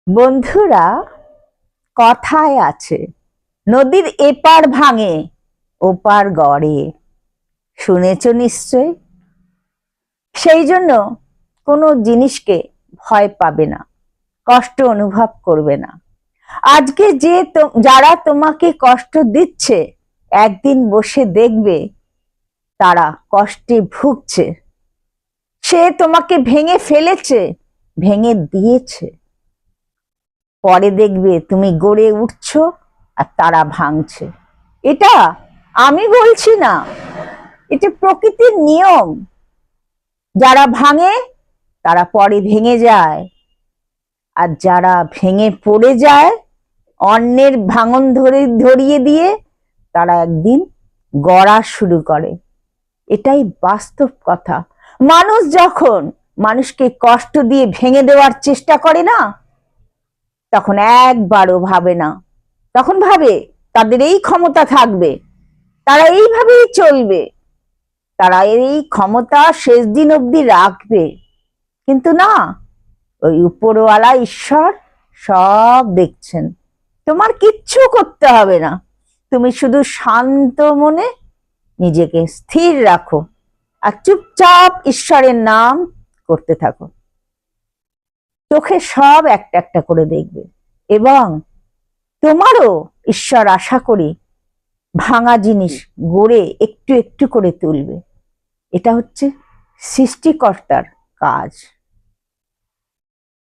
বন্ধুরা, কথায় আছে নদীর এপার ভাঙে ওপার গড়ে। শুনেছ নিশ্চয়। সেই জন্য কোনো জিনিসকে ভয় পাবে না, কষ্ট অনুভব করবে না। আজকে যারা তোমাকে কষ্ট দিচ্ছে, একদিন বসে দেখবে তারা কষ্টে ভুগছে। সে তোমাকে ভেঙে ফেলেছে, ভেঙে দিয়েছে। পরে দেখবে তুমি গড়ে উঠছো আর তারা ভাঙছে। এটা আমি বলছি না, এটা প্রকৃতির নিয়ম। যারা ভাঙে তারা পরে ভেঙে যায়, আর যারা ভেঙে পড়ে যায় অন্যের ভাঙন ধরিয়ে দিয়ে, তারা একদিন গড়া শুরু করে। এটাই বাস্তব কথা। মানুষ যখন মানুষকে কষ্ট দিয়ে ভেঙে দেওয়ার চেষ্টা করে না, তখন একবারও ভাবে না, তখন ভাবে তাদের এই ক্ষমতা থাকবে, তারা এইভাবেই চলবে, তারা এই ক্ষমতা শেষ দিন অবধি রাখবে। কিন্তু না, ওই উপরওয়ালা ঈশ্বর সব দেখছেন। তোমার কিচ্ছু করতে হবে না, তুমি শুধু শান্ত মনে নিজেকে স্থির রাখো আর চুপচাপ ঈশ্বরের নাম করতে থাকো। চোখে সব একটা একটা করে দেখবে, এবং তোমারও ঈশ্বর আশা করি ভাঙা জিনিস গড়ে একটু একটু করে তুলবে। এটা হচ্ছে সৃষ্টিকর্তার কাজ।